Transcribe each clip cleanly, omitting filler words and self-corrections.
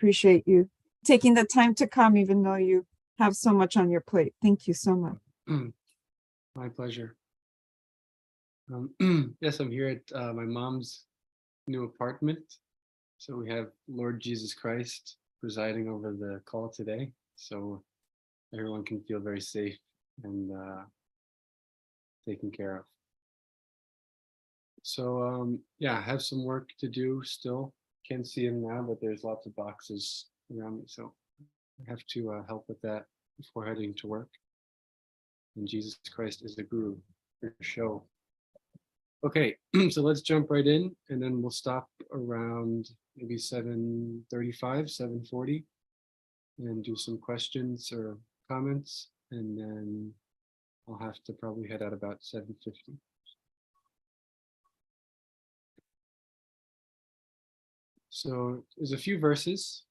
appreciate you taking the time to come, even though you have so much on your plate. Thank you so much. My pleasure. Yes, I'm here at my mom's new apartment. So we have Lord Jesus Christ presiding over the call today. So everyone can feel very safe and taken care of. So yeah, I have some work to do still. Can't see him now, but there's lots of boxes around me. So I have to help with that before heading to work. And Jesus Christ is the guru for show. Okay, so let's jump right in, and then we'll stop around maybe 7:35, 7:40, and do some questions or comments, and then I'll have to probably head out about 7:50. So there's a few verses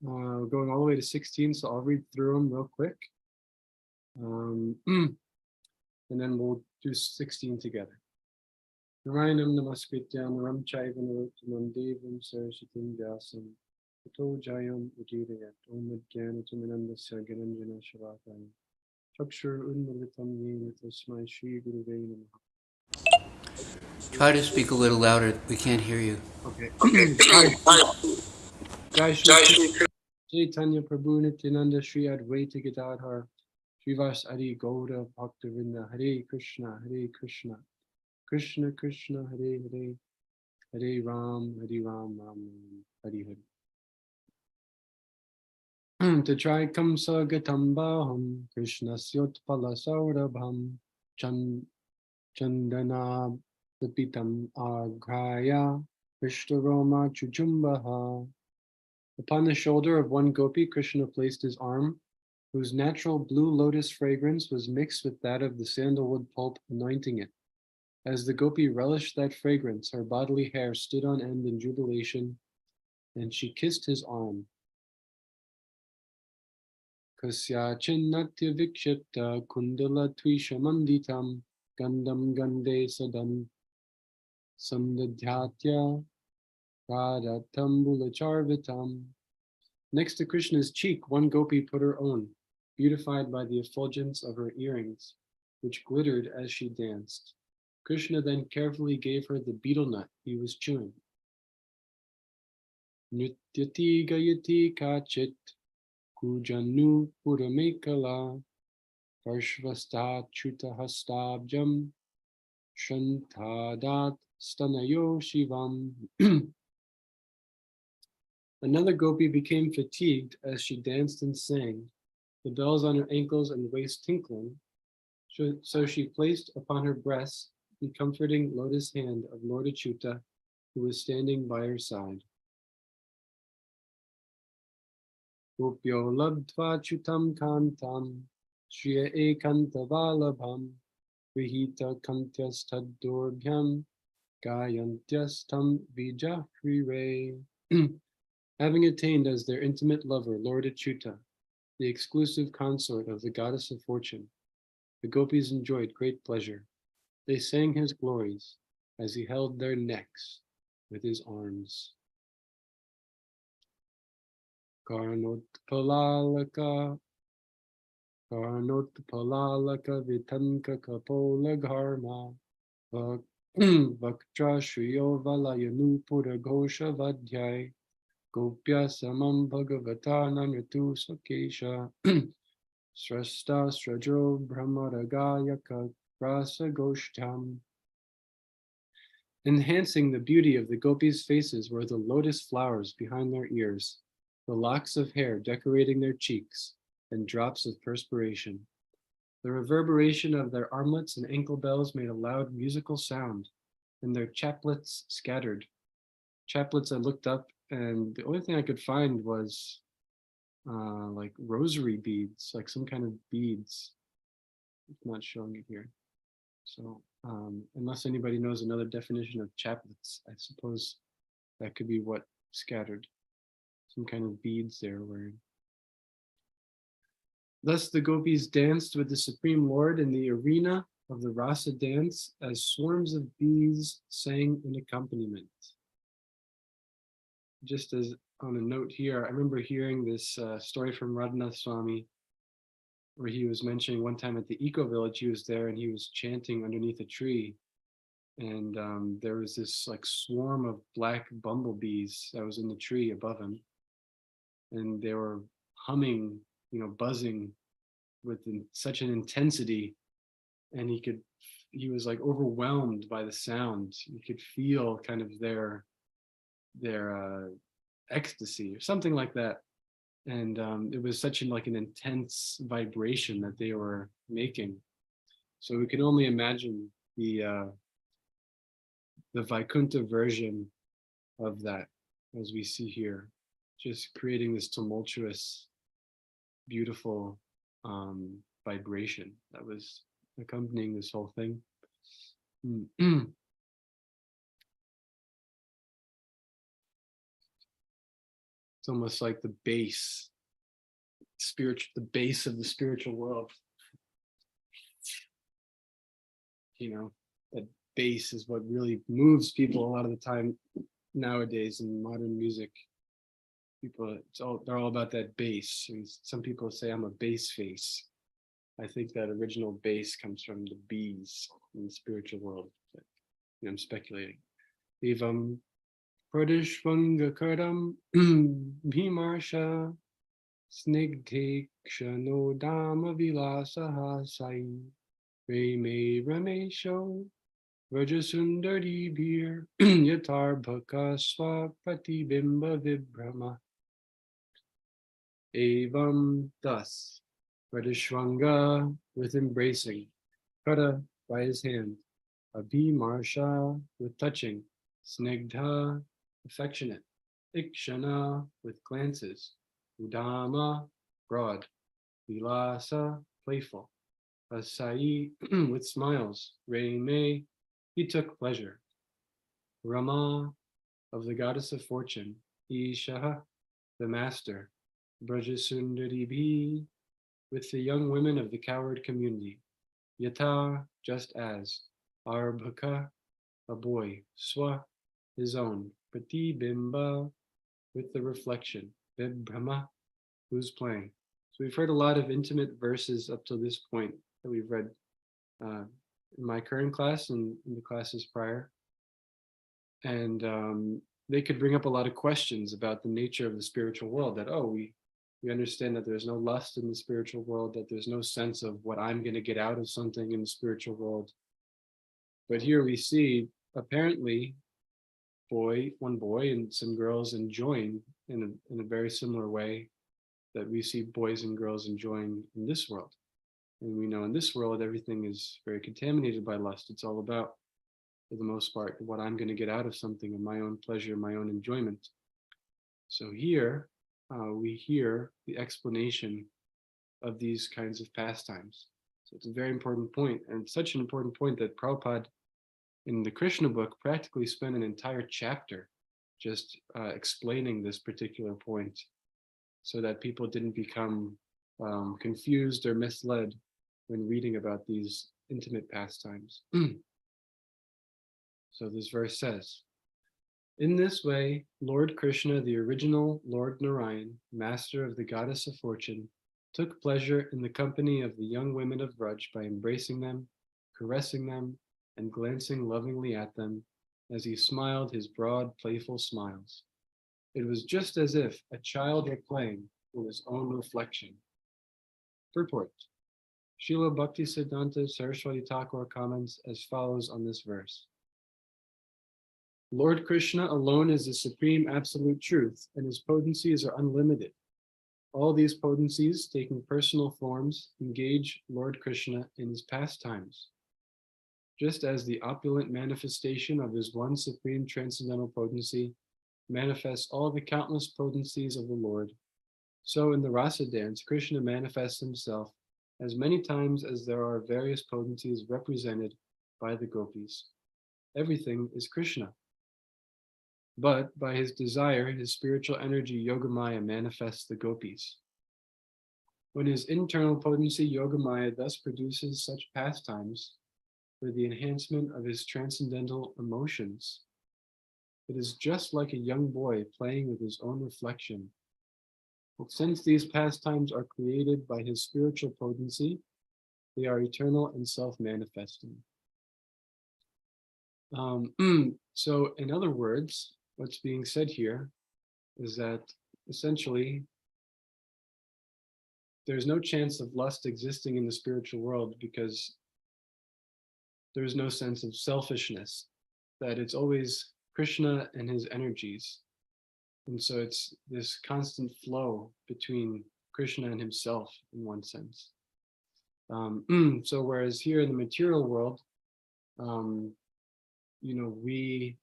going all the way to 16, so I'll read through them real quick. And then we'll do 16 together. Narayanam namaskritya naram chaiva narottamam devam saraswatim vyasam tato jayam udidayat om adhyana taminandasya giranjana shavakaya chakshur unmilitam yena tasmai shri guruve namaha. Try to speak a little louder. We can't hear you. Okay. Jai Shri Chaitanya Prabhu Nityananda Shri Advaita Gadadhar Srivas Adi Gauda Bhaktavinda Hare Krishna Krishna Krishna Hare Hare Hare Ram Ram Ram Hare Hare. Tatraikam Sagatam Baham Krishna Syotpala Saurabham Chandana Lapitam Agraya Vishtaroma Chuchumbaha. Upon the shoulder of one gopi, Krishna placed his arm, whose natural blue lotus fragrance was mixed with that of the sandalwood pulp, anointing it. As the gopi relished that fragrance, her bodily hair stood on end in jubilation, and she kissed his arm. Kasya chinnatya vikshipta kundala tvisha manditam gandam gande sadam sandadhyatya radhatambula charvitam. Next to Krishna's cheek, one gopi put her own, beautified by the effulgence of her earrings, which glittered as she danced. Krishna then carefully gave her the betel nut he was chewing. Nrityati gayati kachit kujanu puramekala parshvastat chutahastabjam shantadat stanayo shivam. Another gopi became fatigued as she danced and sang, the bells on her ankles and waist tinkling. So she placed upon her breast the comforting lotus hand of Lord Achyuta, who was standing by her side. Gopyo labdva chutam kantam shriya ekanta valabham vihita kantyas taddurbyam gayantyas tam vijahrire. Having attained as their intimate lover Lord Achyuta, the exclusive consort of the goddess of fortune, the gopis enjoyed great pleasure. They sang his glories as he held their necks with his arms. Karnotpalalaka vitanka kapola gharma vaktra shriyo valayanu pura ghosha vadhyai Gopya samam bhagavata nanritu sakesha srasta srajo brahmaragaya rasa goshtam. Enhancing the beauty of the gopis' faces were the lotus flowers behind their ears, the locks of hair decorating their cheeks, and drops of perspiration. The reverberation of their armlets and ankle bells made a loud musical sound, and their chaplets scattered. Chaplets I looked up, and the only thing I could find was like rosary beads, like some kind of beads. It's not showing it here. So unless anybody knows another definition of chaplets, I suppose that could be what scattered. Some kind of beads they're wearing. Thus the gopis danced with the Supreme Lord in the arena of the rasa dance as swarms of bees sang in accompaniment. Just as on a note here, I remember hearing this story from Radhanath Swami, where he was mentioning one time at the eco village, he was there and he was chanting underneath a tree. And there was this like swarm of black bumblebees that was in the tree above him. And they were humming, buzzing with such an intensity. And he was like overwhelmed by the sound. You could feel kind of their ecstasy or something like that. And it was such an intense vibration that they were making. So we can only imagine the Vaikuntha version of that, as we see here, just creating this tumultuous, beautiful vibration that was accompanying this whole thing. It's almost like the base of the spiritual world. That base is what really moves people a lot of the time nowadays in modern music. They're all about that bass. And some people say I'm a bass face. I think that original bass comes from the bees in the spiritual world. But, I'm speculating. Evam Pradishvangakaram Bhimarsha Snigdhe Kshano Dama Vilasaha Sai Rame Ramesho Vrajasundari Bhir Yatarbhaka Swapratibimba Vibhrama. Evam, thus, Pradishvanga, with embracing, Kada, by his hand, Abhimarsha, with touching, Snigdha, affectionate, Ikshana, with glances, Udama, broad, Vilasa, playful, Asai, with smiles, Reme, he took pleasure, Rama, of the goddess of fortune, Ishaha, the master, Brajasundari Bhi, with the young women of the coward community, Yata, just as, Arbhaka, a boy, Swa, his own, Pratibimba, with the reflection, Vibhrama, who's playing. So we've heard a lot of intimate verses up to this point that we've read in my current class and in the classes prior. And they could bring up a lot of questions about the nature of the spiritual world, that, we understand that there's no lust in the spiritual world, that there's no sense of what I'm going to get out of something in the spiritual world. But here we see, apparently, one boy and some girls enjoying in a very similar way that we see boys and girls enjoying in this world. And we know in this world, everything is very contaminated by lust. It's all about, for the most part, what I'm going to get out of something and my own pleasure, my own enjoyment. So here, we hear the explanation of these kinds of pastimes. So it's a very important point, and such an important point that Prabhupada in the Krishna book practically spent an entire chapter just explaining this particular point so that people didn't become confused or misled when reading about these intimate pastimes. So this verse says, in this way, Lord Krishna, the original Lord Narayan, master of the goddess of fortune, took pleasure in the company of the young women of Vraj by embracing them, caressing them, and glancing lovingly at them as he smiled his broad, playful smiles. It was just as if a child were playing with his own reflection. Purport. Srila Bhaktisiddhanta Saraswati Thakur comments as follows on this verse. Lord Krishna alone is the supreme absolute truth, and his potencies are unlimited. All these potencies, taking personal forms, engage Lord Krishna in his pastimes. Just as the opulent manifestation of his one supreme transcendental potency manifests all the countless potencies of the Lord, so in the rasa dance, Krishna manifests himself as many times as there are various potencies represented by the gopis. Everything is Krishna. But by his desire, his spiritual energy Yogamaya manifests the gopis. When his internal potency Yogamaya thus produces such pastimes for the enhancement of his transcendental emotions, It is just like a young boy playing with his own reflection. But since these pastimes are created by his spiritual potency, they are eternal and self-manifesting. So in other words, what's being said here is that essentially there's no chance of lust existing in the spiritual world because there's no sense of selfishness, that it's always Krishna and his energies. And so it's this constant flow between Krishna and himself in one sense. So whereas here in the material world, we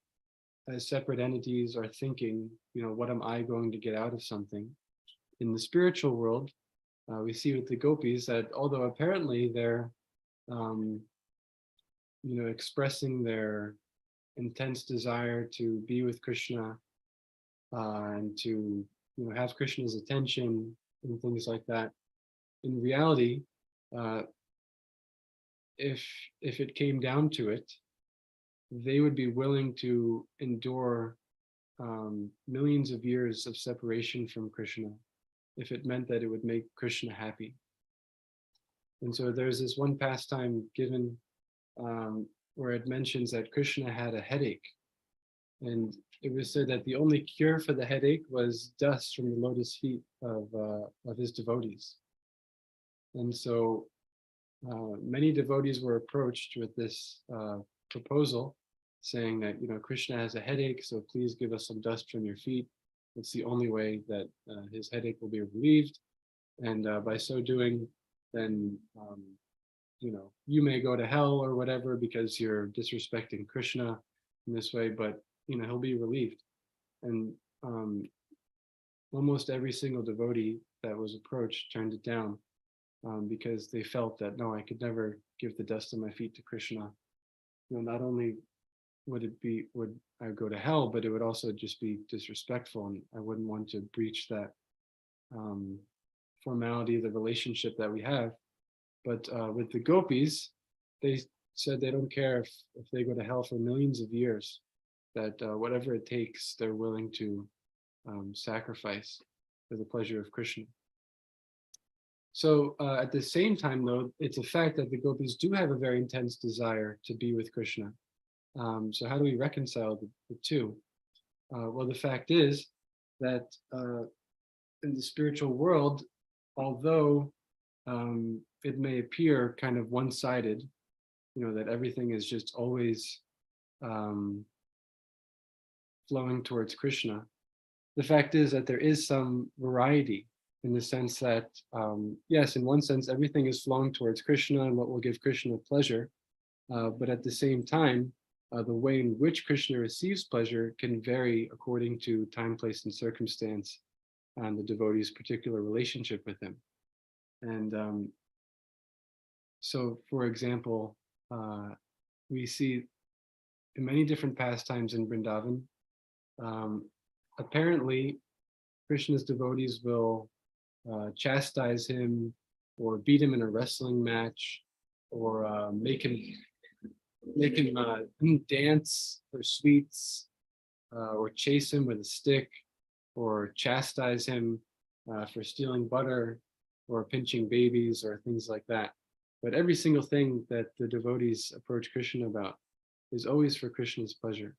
as separate entities are thinking, what am I going to get out of something? In the spiritual world, we see with the gopis that although apparently they're, expressing their intense desire to be with Krishna and to, have Krishna's attention and things like that. In reality, if it came down to it, they would be willing to endure millions of years of separation from Krishna if it meant that it would make Krishna happy. And so there's this one pastime given where it mentions that Krishna had a headache. And it was said that the only cure for the headache was dust from the lotus feet of his devotees. And so many devotees were approached with this proposal, saying that, Krishna has a headache, so please give us some dust from your feet. It's the only way that his headache will be relieved. And by so doing, then, you may go to hell or whatever because you're disrespecting Krishna in this way, but, he'll be relieved. And almost every single devotee that was approached turned it down because they felt that, no, I could never give the dust on my feet to Krishna. Not only would I go to hell, but it would also just be disrespectful, and I wouldn't want to breach that formality of the relationship that we have. But with the gopis, they said they don't care if they go to hell for millions of years, that whatever it takes, they're willing to sacrifice for the pleasure of Krishna. So at the same time, though, it's a fact that the gopis do have a very intense desire to be with Krishna. So how do we reconcile the two? Well, the fact is that in the spiritual world, although it may appear kind of one-sided, that everything is just always flowing towards Krishna, the fact is that there is some variety in the sense that, yes, in one sense, everything is flowing towards Krishna and what will give Krishna pleasure. But at the same time, the way in which Krishna receives pleasure can vary according to time, place, and circumstance and the devotee's particular relationship with him. And so, for example, we see in many different pastimes in Vrindavan, apparently Krishna's devotees will chastise him or beat him in a wrestling match or make him dance for sweets or chase him with a stick or chastise him for stealing butter or pinching babies or things like that. But every single thing that the devotees approach Krishna about is always for Krishna's pleasure.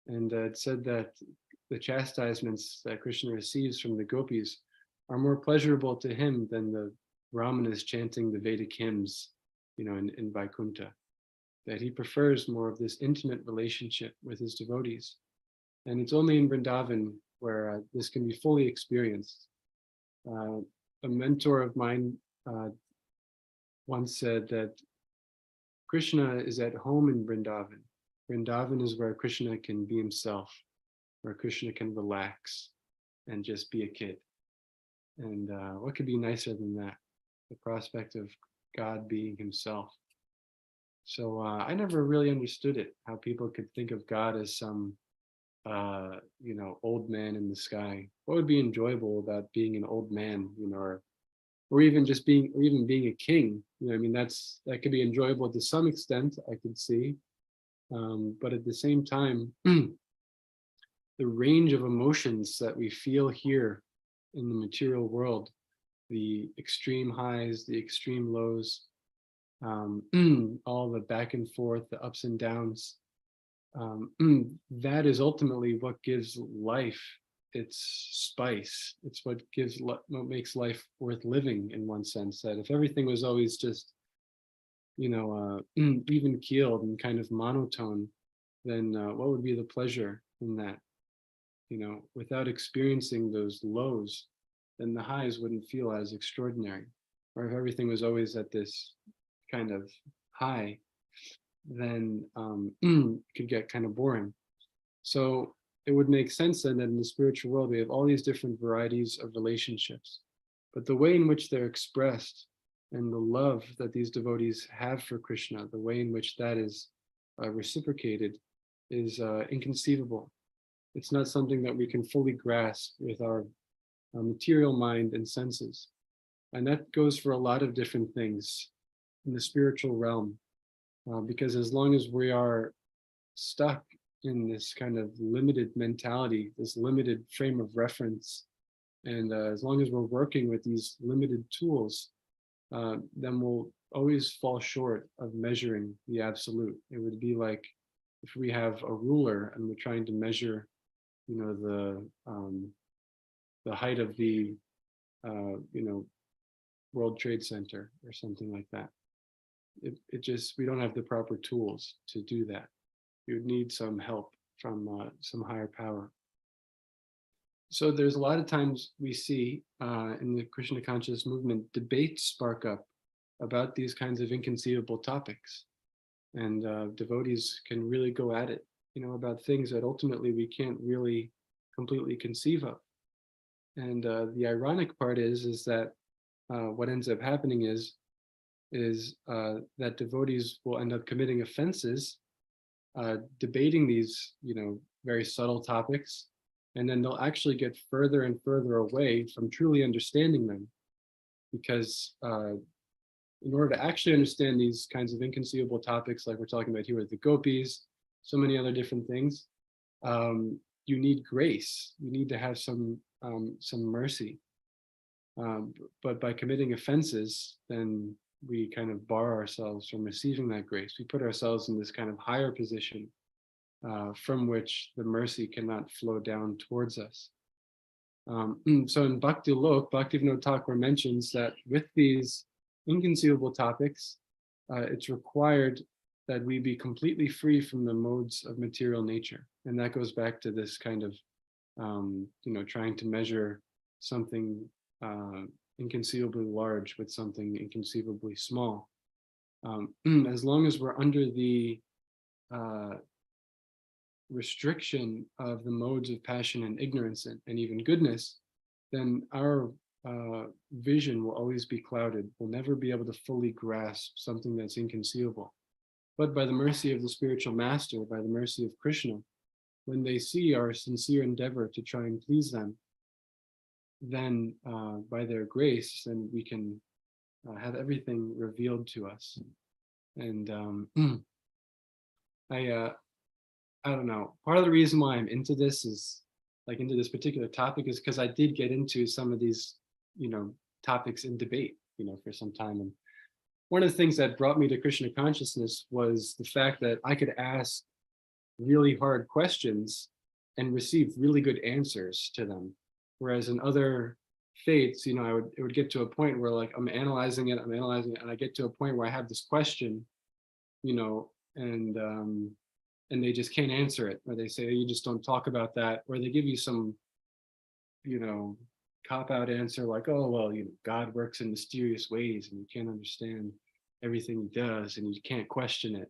And it's said that the chastisements that Krishna receives from the gopis are more pleasurable to him than the brahmanas chanting the Vedic hymns, in Vaikuntha. That he prefers more of this intimate relationship with his devotees. And it's only in Vrindavan where this can be fully experienced. A mentor of mine once said that Krishna is at home in Vrindavan. Vrindavan is where Krishna can be himself, where Krishna can relax and just be a kid. And what could be nicer than that? The prospect of God being himself. So I never really understood it, how people could think of God as some, old man in the sky. What would be enjoyable about being an old man, or even just being a king? That could be enjoyable to some extent, I could see. But at the same time, the range of emotions that we feel here in the material world, the extreme highs, the extreme lows, all the back and forth, the ups and downs, that is ultimately what gives life its spice. It's what makes life worth living, in one sense. That if everything was always just, even keeled and kind of monotone, then what would be the pleasure in that? Without experiencing those lows, then the highs wouldn't feel as extraordinary. Or if everything was always at this kind of high, then it could get kind of boring. So it would make sense then that in the spiritual world, we have all these different varieties of relationships, but the way in which they're expressed and the love that these devotees have for Krishna, the way in which that is reciprocated is inconceivable. It's not something that we can fully grasp with our material mind and senses. And that goes for a lot of different things in the spiritual realm, because as long as we are stuck in this kind of limited mentality, this limited frame of reference, and as long as we're working with these limited tools, then we'll always fall short of measuring the absolute. It would be like if we have a ruler and we're trying to measure, the height of the, World Trade Center or something like that. We don't have the proper tools to do that. You would need some help from some higher power. So there's a lot of times we see in the Krishna conscious movement, debates spark up about these kinds of inconceivable topics. And devotees can really go at it, about things that ultimately we can't really completely conceive of. And the ironic part is that what ends up happening is that devotees will end up committing offenses, debating these, very subtle topics, and then they'll actually get further and further away from truly understanding them, because in order to actually understand these kinds of inconceivable topics, like we're talking about here with the gopis, so many other different things, you need grace. You need to have some mercy. But by committing offenses, then we kind of bar ourselves from receiving that grace. We put ourselves in this kind of higher position from which the mercy cannot flow down towards us. So in Bhakti Lok, Bhaktivinoda Thakur mentions that with these inconceivable topics, it's required that we be completely free from the modes of material nature. And that goes back to this kind of, trying to measure something inconceivably large with something inconceivably small. As long as we're under the restriction of the modes of passion and ignorance and even goodness, then our vision will always be clouded. We'll never be able to fully grasp something that's inconceivable. But by the mercy of the spiritual master, by the mercy of Krishna, when they see our sincere endeavor to try and please them, then by their grace, then we can have everything revealed to us. And I don't know, part of the reason why I'm into this is, like, into this particular topic, is because I did get into some of these, topics in debate, for some time. And one of the things that brought me to Krishna consciousness was the fact that I could ask really hard questions and receive really good answers to them. Whereas in other faiths, it would get to a point where, like, I'm analyzing it, and I get to a point where I have this question, and they just can't answer it, or they say, you just don't talk about that, or they give you some, cop-out answer like, oh, well, God works in mysterious ways and you can't understand everything he does and you can't question it.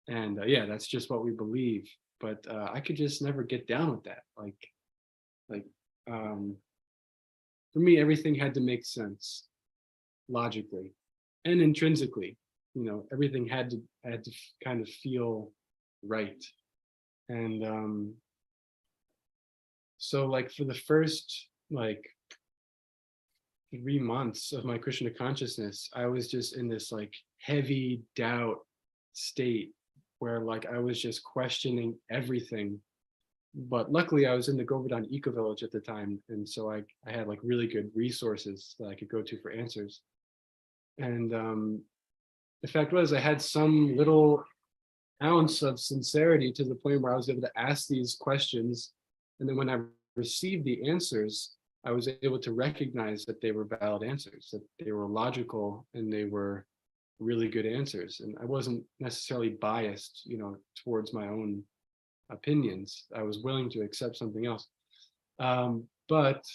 And yeah, that's just what we believe. But I could just never get down with that. Like for me, everything had to make sense logically and intrinsically. Everything had to kind of feel right. And so, like, for the first 3 months of my Krishna consciousness, I was just in this like heavy doubt state where, like, I was just questioning everything But luckily I was in the Govardhan Eco Village at the time. And so I had like really good resources that I could go to for answers. And the fact was I had some little ounce of sincerity to the point where I was able to ask these questions. And then when I received the answers, I was able to recognize that they were valid answers, that they were logical and they were really good answers. And I wasn't necessarily biased, towards my own opinions. I was willing to accept something else. But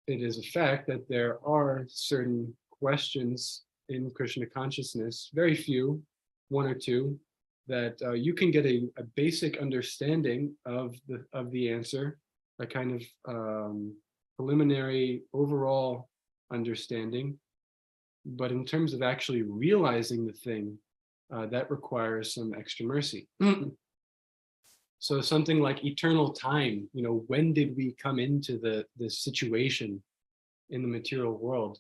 it is a fact that there are certain questions in Krishna consciousness, very few, one or two, that you can get a basic understanding of the answer, a kind of preliminary overall understanding. But in terms of actually realizing the thing, that requires some extra mercy. So something like eternal time, when did we come into this situation in the material world?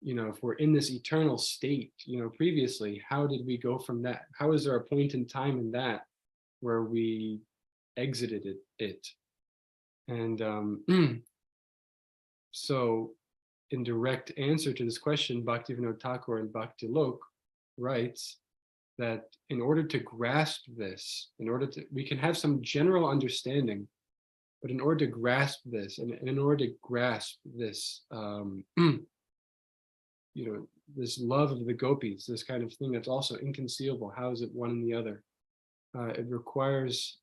If we're in this eternal state, previously, how did we go from that? How is there a point in time in that where we exited it? And so in direct answer to this question, Bhaktivinoda Thakur and Bhakti Lok writes that in order to grasp this, we can have some general understanding, but in order to grasp this, and in order to grasp this, this love of the gopis, this kind of thing that's also inconceivable, how is it one and the other? It requires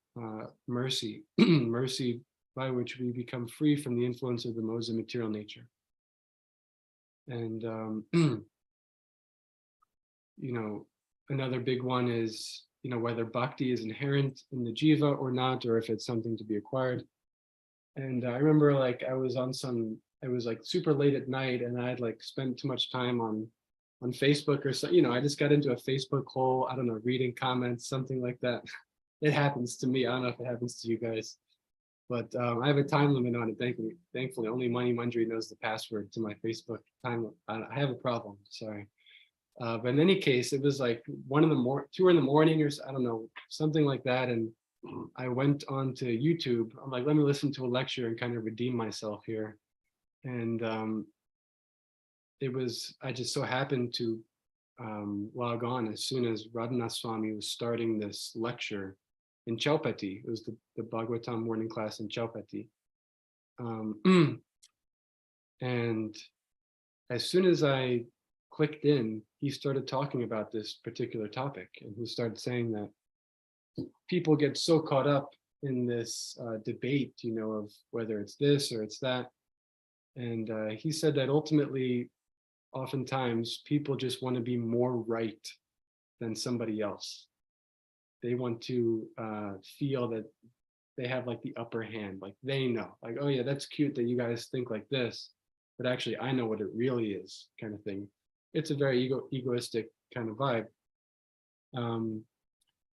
mercy, mercy by which we become free from the influence of the modes of material nature. And, another big one is, whether bhakti is inherent in the jiva or not, or if it's something to be acquired. And I remember I was it was like super late at night and I had spent too much time on Facebook or so, I just got into a Facebook hole, I don't know, reading comments, something like that. It happens to me. I don't know if it happens to you guys, but I have a time limit on it. Thankfully, only Mani Manjari knows the password to my Facebook time. I have a problem, sorry. But in any case, it was like 2 in the morning or I don't know, something like that. And I went on to YouTube. I'm like, let me listen to a lecture and kind of redeem myself here. And I just so happened to log on as soon as Radhanath Swami was starting this lecture in Chaupati. It was the Bhagavatam morning class in Chaupati. And as soon as I clicked in, he started talking about this particular topic. And he started saying that people get so caught up in this debate, of whether it's this or it's that. And he said that ultimately, oftentimes, people just want to be more right than somebody else. They want to feel that they have the upper hand, they know, oh yeah, that's cute that you guys think like this, but actually I know what it really is, kind of thing. It's a very egoistic kind of vibe.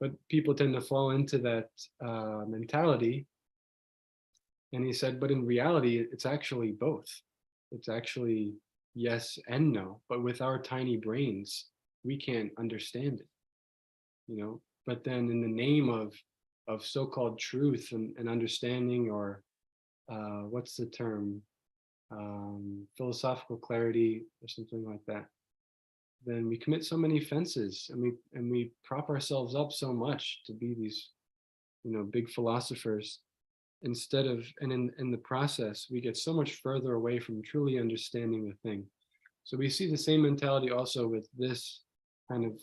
But people tend to fall into that mentality. And he said, but in reality, it's actually both. It's actually yes and no, but with our tiny brains, we can't understand it, But then in the name of so-called truth and understanding, or what's the term, philosophical clarity or something like that, then we commit so many offenses, and we prop ourselves up so much to be these, big philosophers, instead of, and in the process, we get so much further away from truly understanding the thing. So we see the same mentality also with this kind of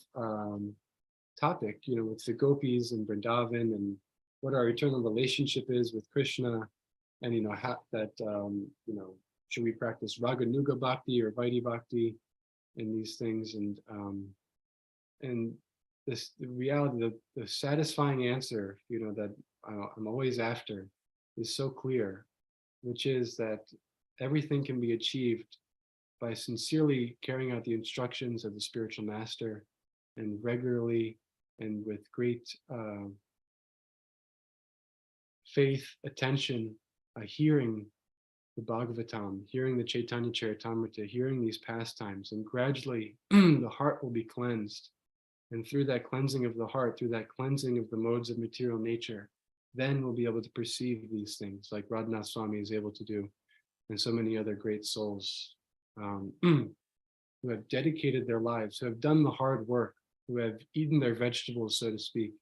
topic, with the gopis and Vrindavan, and what our eternal relationship is with Krishna, and how that should we practice Raganuga Bhakti or Vaidhi Bhakti in these things, and the reality, the satisfying answer, that I'm always after, is so clear, which is that everything can be achieved by sincerely carrying out the instructions of the spiritual master, and regularly and with great faith, attention, hearing the Bhagavatam, hearing the Chaitanya Charitamrita, hearing these pastimes, and gradually the heart will be cleansed. And through that cleansing of the heart, through that cleansing of the modes of material nature, then we'll be able to perceive these things like Radhanath Swami is able to do, and so many other great souls who have dedicated their lives, who have done the hard work, who have eaten their vegetables, so to speak,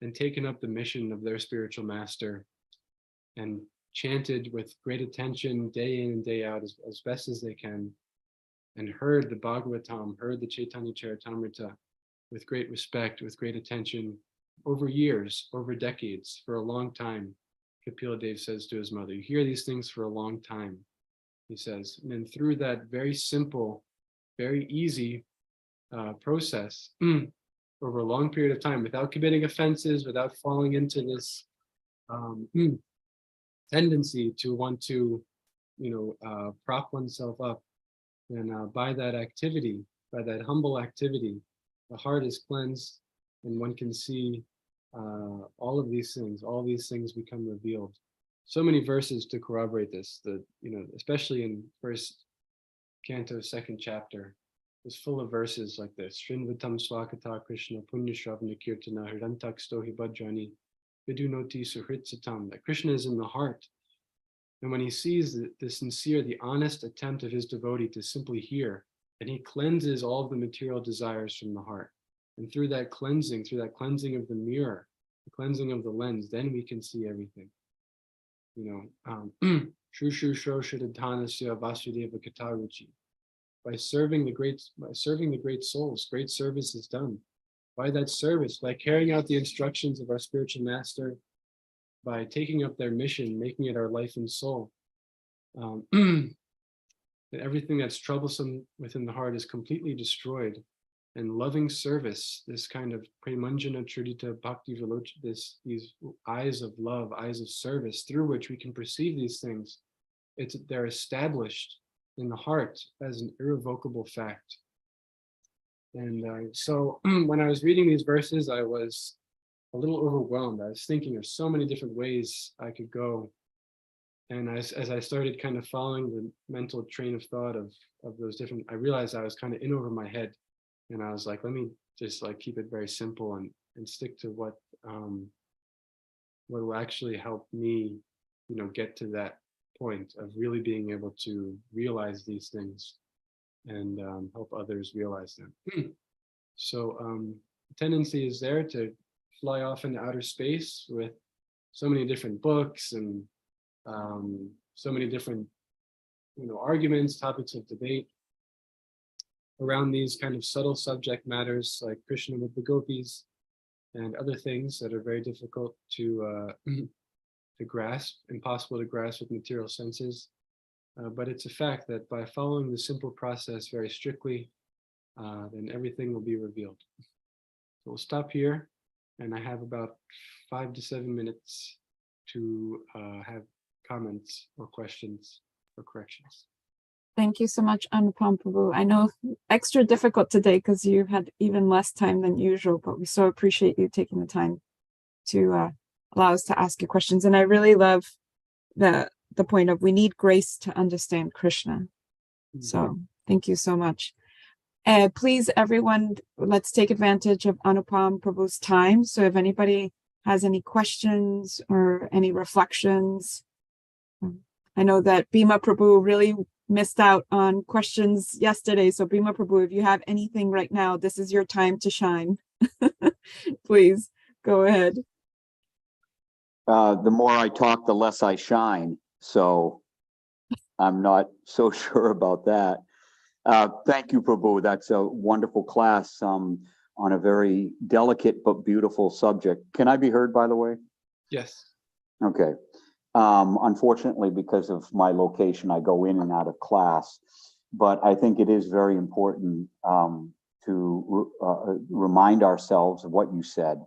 and taken up the mission of their spiritual master and chanted with great attention day in and day out as best as they can, and heard the Bhagavatam, heard the Chaitanya Charitamrita with great respect, with great attention, over years, over decades, for a long time. Kapila Dev says to his mother, you hear these things for a long time, he says. And then through that very simple, very easy process, over a long period of time, without committing offenses, without falling into this tendency to want to, prop oneself up, and by that activity, by that humble activity, the heart is cleansed, and one can see all of these things become revealed. So many verses to corroborate this, especially in first canto, second chapter, is full of verses like this. Shrinvatam swakata Krishna punya shravana kirtana hridantak stohi bhajani vidunoti suhritsatam. That Krishna is in the heart. And when he sees the sincere, the honest attempt of his devotee to simply hear, and he cleanses all of the material desires from the heart. And through that cleansing of the mirror, the cleansing of the lens, then we can see everything. Shushu Shoshadhanasya Vasudeva Kataruchi. By serving the great souls, great service is done. By that service, by carrying out the instructions of our spiritual master, by taking up their mission, making it our life and soul, that everything that's troublesome within the heart is completely destroyed. And loving service, this kind of premanjana trudita bhakti viloch, these eyes of love, eyes of service, through which we can perceive these things, they're established in the heart as an irrevocable fact. And so when I was reading these verses, I was a little overwhelmed. I was thinking of so many different ways I could go. And as I started kind of following the mental train of thought of those different, I realized I was kind of in over my head. And I was like, let me just keep it very simple and stick to what will actually help me, get to that point of really being able to realize these things and help others realize them. So the tendency is there to fly off into outer space with so many different books and so many different, arguments, topics of debate around these kind of subtle subject matters like Krishna with the gopis and other things that are very difficult to grasp, impossible to grasp with material senses. But it's a fact that by following the simple process very strictly, then everything will be revealed. So we'll stop here, and I have about 5 to 7 minutes to have comments or questions or corrections. Thank you so much, Anupam Prabhu. I know extra difficult today because you had even less time than usual, but we so appreciate you taking the time to allow us to ask you questions. And I really love the point of we need grace to understand Krishna. Mm-hmm. So thank you so much. Please, everyone, let's take advantage of Anupam Prabhu's time. So if anybody has any questions or any reflections, I know that Bhima Prabhu really missed out on questions yesterday. So Bhima Prabhu, if you have anything right now, this is your time to shine. Please go ahead. The more I talk, the less I shine. So I'm not so sure about that. Thank you, Prabhu. That's a wonderful class on a very delicate but beautiful subject. Can I be heard, by the way? Yes. Okay. Unfortunately, because of my location, I go in and out of class, but I think it is very important to remind ourselves of what you said.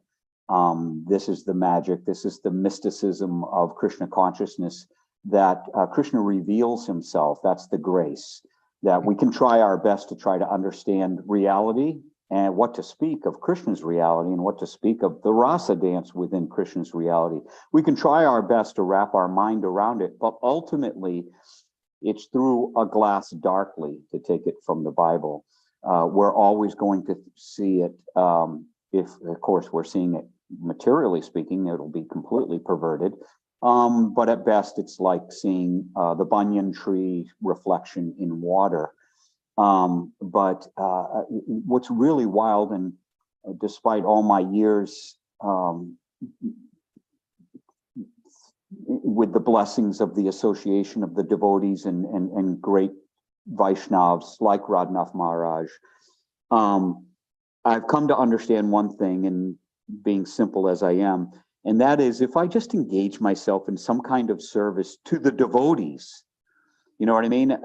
This is the magic, this is the mysticism of Krishna consciousness, that Krishna reveals himself. That's the grace, that we can try our best to try to understand reality and what to speak of Krishna's reality and what to speak of the rasa dance within Krishna's reality. We can try our best to wrap our mind around it, but ultimately it's through a glass darkly, to take it from the Bible. We're always going to see it, if of course we're seeing it materially speaking, it'll be completely perverted. But at best, it's like seeing the banyan tree reflection in water. But what's really wild, and despite all my years with the blessings of the association of the devotees and great Vaishnavas like Radhanath Maharaj, I've come to understand one thing, and being simple as I am, and that is, if I just engage myself in some kind of service to the devotees, you know what I mean?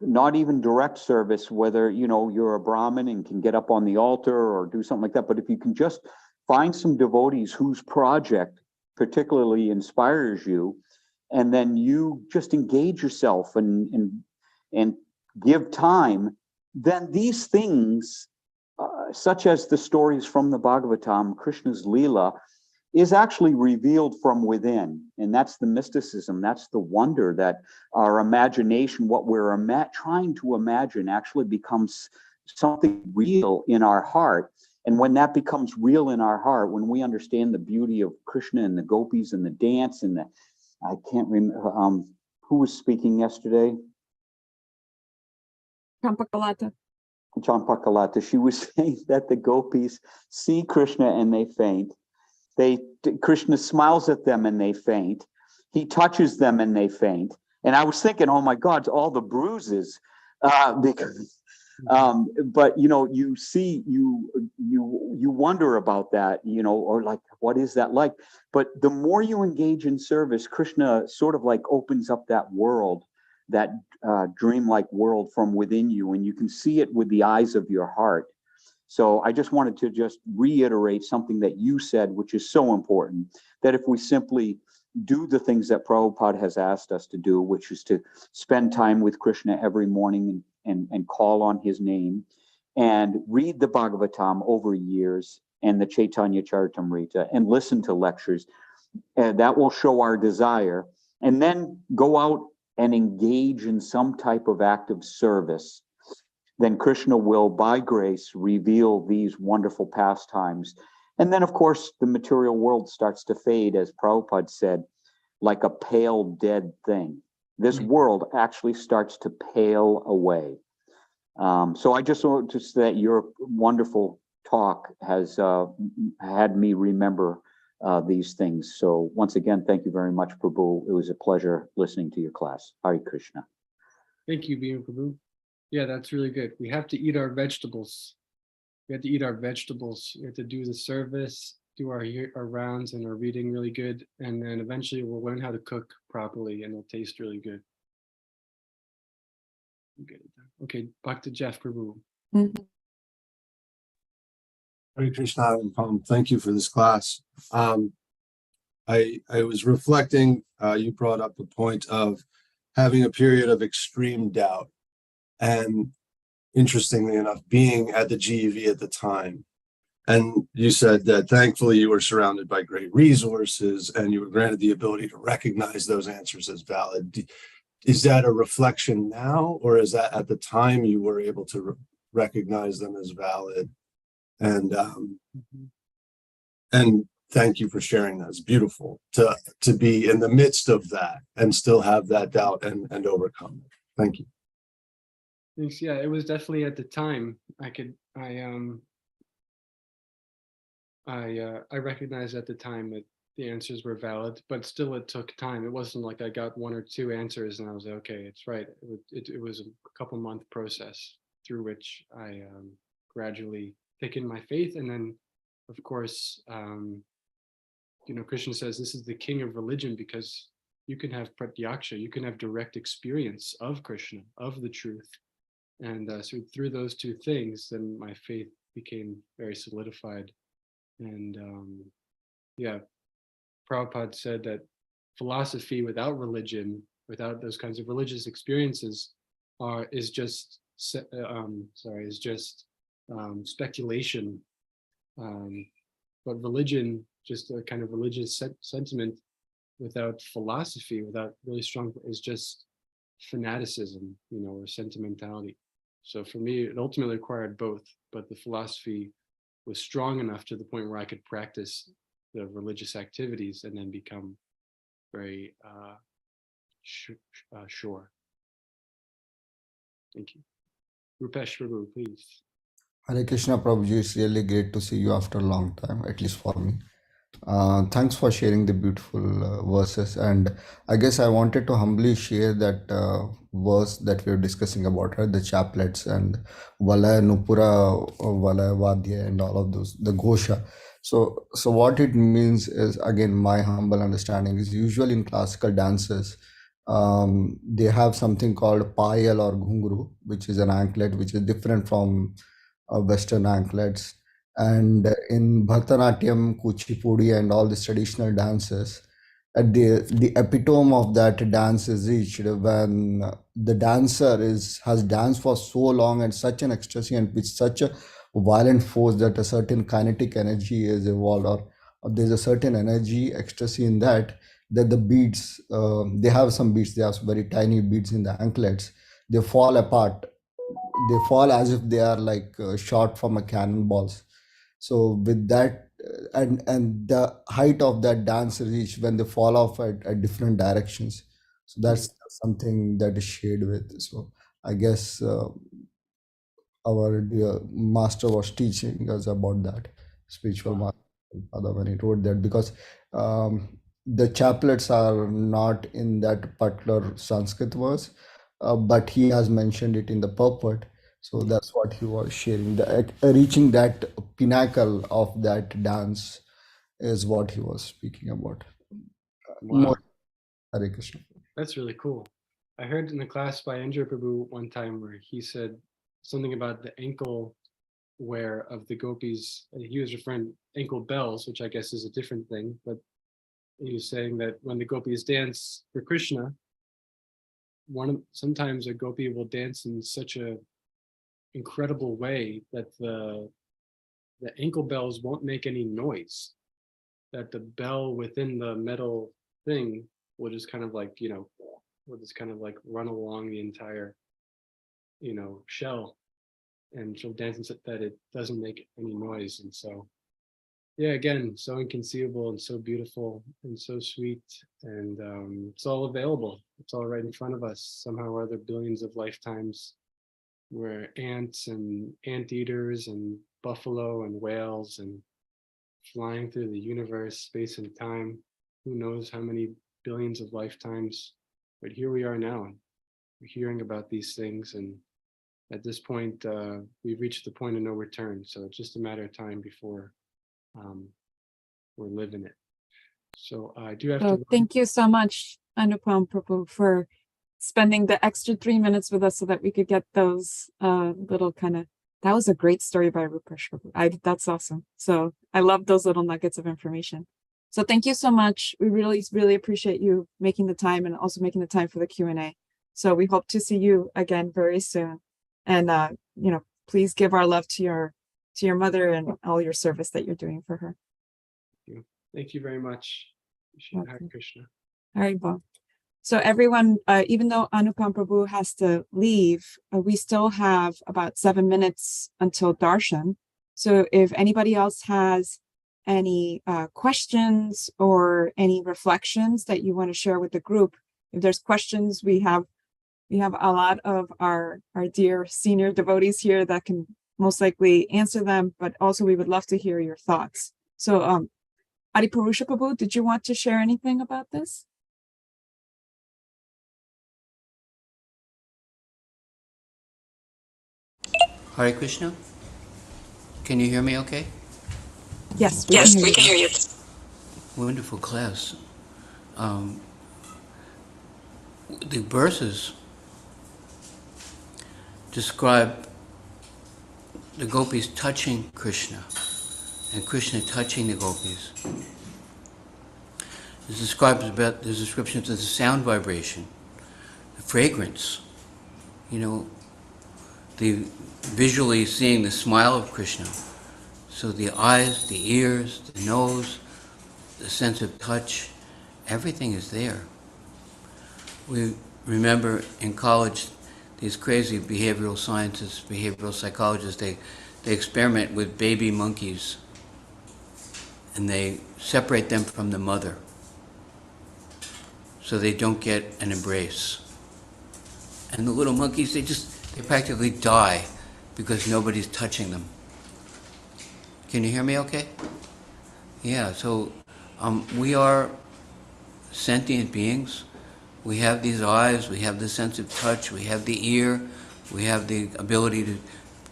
Not even direct service, whether, you know, you're a Brahmin and can get up on the altar or do something like that. But if you can just find some devotees whose project particularly inspires you, and then you just engage yourself and give time, then these things, such as the stories from the Bhagavatam, Krishna's Leela, is actually revealed from within. And that's the mysticism, that's the wonder, that our imagination, what we're trying to imagine, actually becomes something real in our heart. And when that becomes real in our heart, when we understand the beauty of Krishna and the gopis and the dance and the, I can't remember, who was speaking yesterday? Champakalata. Champakalata. She was saying that the gopis see Krishna and they faint. Krishna smiles at them and they faint. He touches them and they faint. And I was thinking, oh my God, all the bruises, because. But you know, you see, you wonder about that, you know, or like, what is that like? But the more you engage in service, Krishna sort of like opens up that world, that dreamlike world from within you, and you can see it with the eyes of your heart. So I just wanted to just reiterate something that you said, which is so important, that if we simply do the things that Prabhupada has asked us to do, which is to spend time with Krishna every morning and call on his name, and read the Bhagavatam over years and the Chaitanya Charitamrita and listen to lectures, that will show our desire, and then go out and engage in some type of active service, then Krishna will, by grace, reveal these wonderful pastimes. And then, of course, the material world starts to fade, as Prabhupada said, like a pale, dead thing. This world actually starts to pale away. So I just want to say that your wonderful talk has had me remember these things. So once again, thank you very much, Prabhu. It was a pleasure listening to your class. Hare Krishna. Thank you, Bhima Prabhu. Yeah, that's really good. We have to eat our vegetables. We have to eat our vegetables. We have to do the service, do our rounds and our reading really good. And then eventually we'll learn how to cook properly and it'll taste really good. Okay, back to Jeff Prabhu. Mhm. Hare Krishna, thank you for this class. I was reflecting, you brought up the point of having a period of extreme doubt. And interestingly enough, being at the GEV at the time. And you said that thankfully you were surrounded by great resources and you were granted the ability to recognize those answers as valid. Is that a reflection now, or is that at the time you were able to recognize them as valid? And thank you for sharing that. It's beautiful to be in the midst of that and still have that doubt and overcome it. Thank you. Thanks. Yeah, it was definitely at the time I recognized at the time that the answers were valid, but still it took time. It wasn't like I got one or two answers and I was like, okay, it's right. It was a couple month process through which I gradually thickened my faith. And then, of course, you know, Krishna says this is the king of religion because you can have pratyaksha, you can have direct experience of Krishna, of the truth. And so through those two things, then my faith became very solidified. And yeah, Prabhupada said that philosophy without religion, without those kinds of religious experiences, is just speculation. But religion, just a kind of religious sentiment without philosophy, without really strong, is just fanaticism, you know, or sentimentality. So for me, it ultimately required both, but the philosophy was strong enough to the point where I could practice the religious activities and then become very sure. Thank you. Rupesh Prabhu, please. Hare Krishna Prabhuji, it's really great to see you after a long time, at least for me. Thanks for sharing the beautiful verses. And I guess I wanted to humbly share that verse that we were discussing about, right? The chaplets and Valaya Nupura, Valaya Vadya, and all of those, the Gosha. So what it means is, again, my humble understanding is usually in classical dances, they have something called payal or ghungru, which is an anklet, which is different from Western anklets. And in Bharatanatyam, Kuchipudi, and all these traditional dances, at the epitome of that dance is reached when the dancer has danced for so long and such an ecstasy and with such a violent force that a certain kinetic energy is evolved, or there's a certain energy, ecstasy in that the beads, they have some beads, they have very tiny beads in the anklets, they fall apart, they fall as if they are like shot from a cannonballs. So with that, and the height of that dance reach when they fall off at different directions. So that's something that is shared with. So I guess our dear master was teaching us about that, spiritual master Father, when he wrote that, because the chaplets are not in that particular Sanskrit verse, but he has mentioned it in the purport. So that's what he was sharing. The reaching that pinnacle of that dance is what he was speaking about. Wow. More Hare Krishna. That's really cool. I heard in the class by Andrew Prabhu one time where he said something about the ankle wear of the gopis. He was referring ankle bells, which I guess is a different thing, but he was saying that when the gopis dance for Krishna, sometimes a gopi will dance in such a incredible way that the ankle bells won't make any noise, that the bell within the metal thing will just kind of like, will just kind of like run along the entire, shell, and she'll dance that it doesn't make any noise. And so, yeah, again, so inconceivable and so beautiful and so sweet, and it's all available. It's all right in front of us. Somehow or other, billions of lifetimes where ants and anteaters and buffalo and whales and flying through the universe, space and time, who knows how many billions of lifetimes, but here we are now, and we're hearing about these things, and at this point we've reached the point of no return, so it's just a matter of time before we're living it. So I do have to thank you so much, Anupam Prabhu, for spending the extra 3 minutes with us so that we could get those little that was a great story by Rupesh Prabhu. That's awesome. So I love those little nuggets of information. So thank you so much. We really, really appreciate you making the time and also making the time for the Q&A. So we hope to see you again very soon. And, please give our love to your mother and all your service that you're doing for her. Thank you very much. Hare Krishna. All right, Bob. So everyone, even though Anupam Prabhu has to leave, we still have about 7 minutes until darshan. So if anybody else has any questions or any reflections that you want to share with the group, if there's questions, we have a lot of our dear senior devotees here that can most likely answer them, but also we would love to hear your thoughts. So Adipurusha Prabhu, did you want to share anything about this? Hare Krishna? Can you hear me okay? Yes, we can hear you. Wonderful class. The verses describe the gopis touching Krishna and Krishna touching the gopis. It describes about the descriptions of the sound vibration, the fragrance, the visually seeing the smile of Krishna. So the eyes, the ears, the nose, the sense of touch, everything is there. We remember in college, these crazy behavioral scientists, behavioral psychologists, they they experiment with baby monkeys, and they separate them from the mother so they don't get an embrace. And the little monkeys, they practically die because nobody's touching them. Can you hear me okay? Yeah, so we are sentient beings. We have these eyes, we have the sense of touch, we have the ear, we have the ability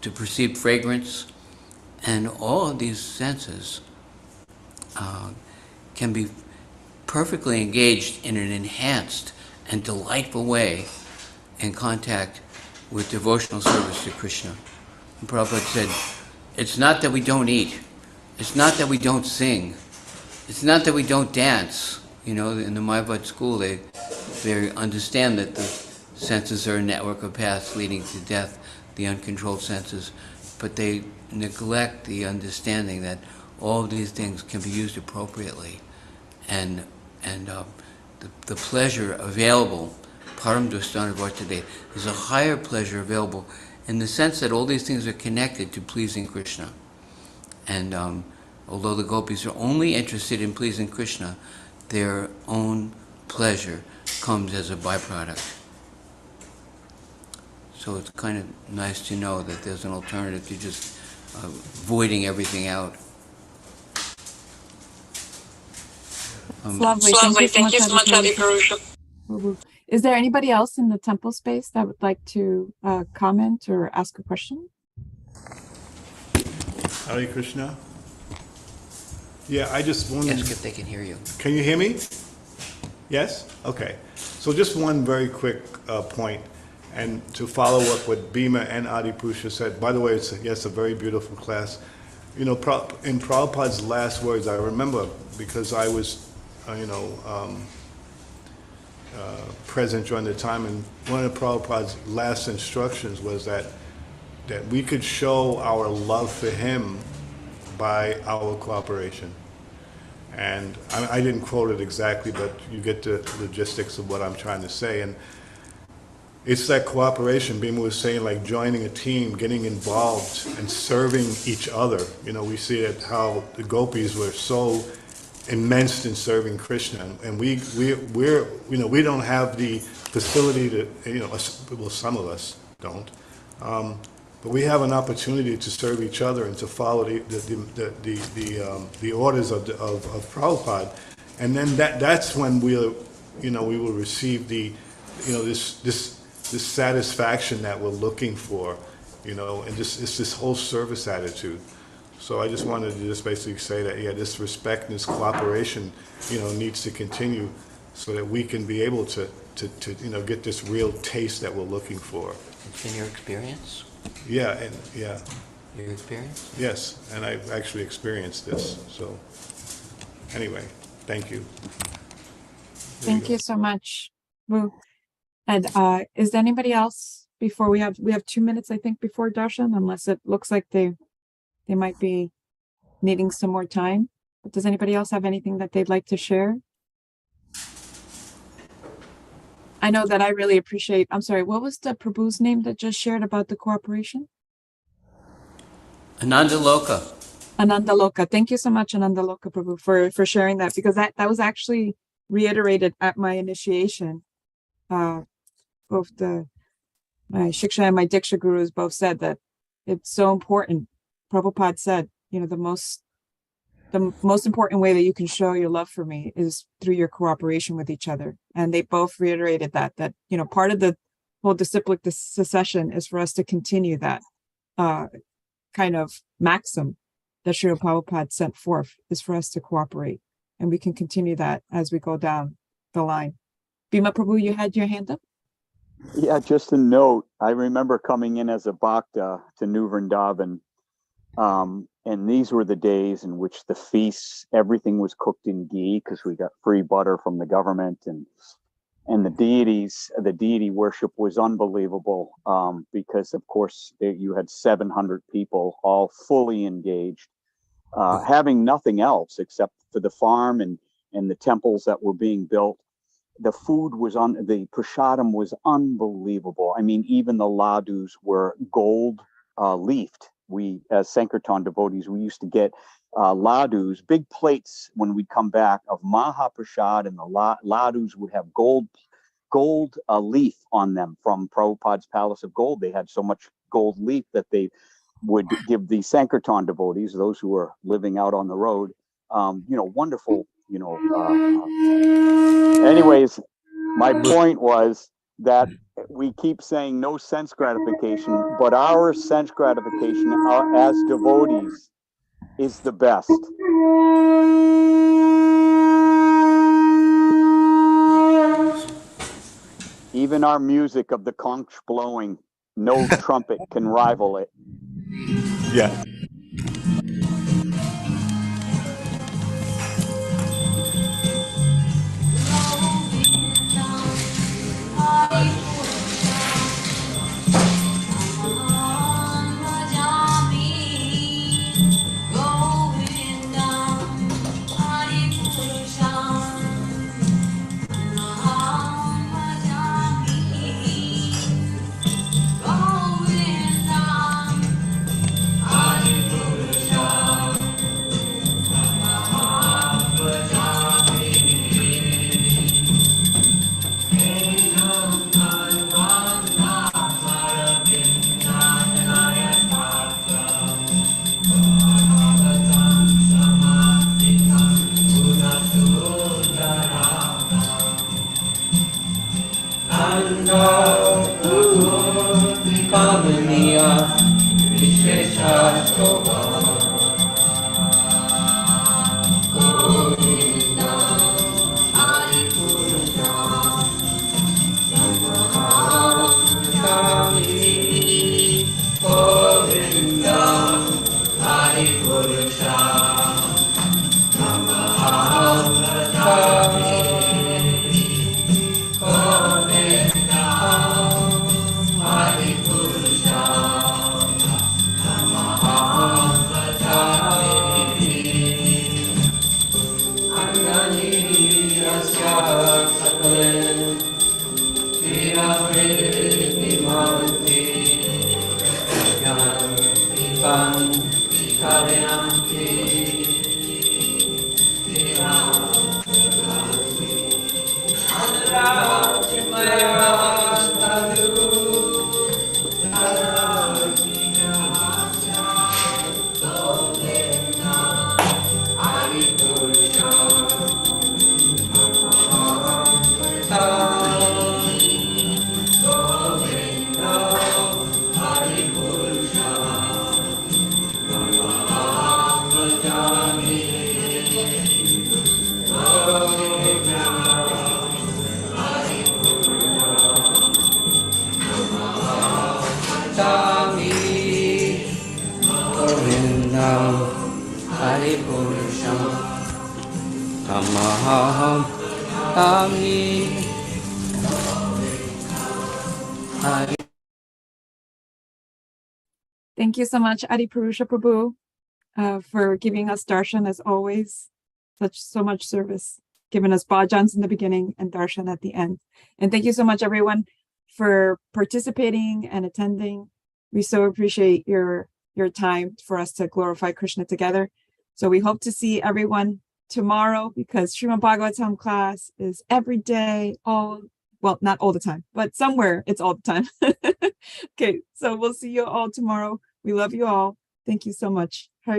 to perceive fragrance, and all of these senses can be perfectly engaged in an enhanced and delightful way in contact with devotional service to Krishna. And Prabhupada said, it's not that we don't eat, it's not that we don't sing, it's not that we don't dance. You know, in the Mayavad school, they understand that the senses are a network of paths leading to death, the uncontrolled senses, but they neglect the understanding that all of these things can be used appropriately, and the pleasure available, param dostana vartade, there's a higher pleasure available in the sense that all these things are connected to pleasing Krishna. And although the gopis are only interested in pleasing Krishna, their own pleasure comes as a byproduct. So it's kind of nice to know that there's an alternative to just voiding everything out. It's lovely. Thank you so much, Adi Prabhu. Is there anybody else in the temple space that would like to comment or ask a question? Hare Krishna. Yeah, I just wanted. Ask if they can hear you. Can you hear me? Yes? Okay. So just one very quick point, and to follow up what Bhima and Adi Pusha said. By the way, it's a very beautiful class. You know, in Prabhupada's last words, I remember because I was, present during the time, and one of Prabhupada's last instructions was that we could show our love for him by our cooperation. And I didn't quote it exactly, but you get the logistics of what I'm trying to say. And it's that cooperation, Bhima was saying, like joining a team, getting involved and serving each other. You know, we see that how the gopis were so immense in serving Krishna, and we're we don't have the facility to, well, some of us don't, but we have an opportunity to serve each other and to follow the orders of Prabhupada, and then that's when we will receive this satisfaction that we're looking for, and it's this whole service attitude. So I just wanted to just basically say that, this respect and this cooperation, needs to continue so that we can be able to get this real taste that we're looking for. It's in your experience? Yeah. Your experience? Yes, and I've actually experienced this. So anyway, thank you. Thank you so much, Boo. And is there anybody else before we have 2 minutes, I think, before darshan, unless it looks like they might be needing some more time. But does anybody else have anything that they'd like to share? I know that I really appreciate, I'm sorry, what was the Prabhu's name that just shared about the cooperation? Anandaloka. Anandaloka. Thank you so much, Anandaloka Prabhu, for sharing that, because that was actually reiterated at my initiation. Both my Shiksha and my Diksha gurus both said that it's so important. Prabhupada said, the most important way that you can show your love for me is through your cooperation with each other. And they both reiterated that part of the whole disciplic succession is for us to continue that kind of maxim that Srila Prabhupada sent forth, is for us to cooperate. And we can continue that as we go down the line. Bhima Prabhu, you had your hand up? Yeah, just a note. I remember coming in as a bhakta to New Vrindavan. And these were the days in which the feasts, everything was cooked in ghee because we got free butter from the government, and the deity worship was unbelievable, because of course you had 700 people all fully engaged, having nothing else except for the farm and the temples that were being built. The food the prasadam was unbelievable. I mean, even the ladus were gold leafed. we, as Sankirtan devotees, we used to get ladus, big plates when we'd come back of Mahaprasad, and the ladus would have gold leaf on them from Prabhupada's Palace of Gold. They had so much gold leaf that they would give the Sankirtan devotees, those who were living out on the road, wonderful, anyways, my point was that we keep saying no sense gratification, but our sense gratification as devotees is the best. Even our music of the conch blowing, no trumpet can rival it. Yeah. Thank you so much, Adi Purusha Prabhu, for giving us darshan as always. So much service, giving us bhajans in the beginning and darshan at the end. And thank you so much, everyone, for participating and attending. We so appreciate your time for us to glorify Krishna together. So we hope to see everyone tomorrow, because Srimad Bhagavatam class is every day, not all the time, but somewhere it's all the time. Okay, so we'll see you all tomorrow. We love you all. Thank you so much. Hare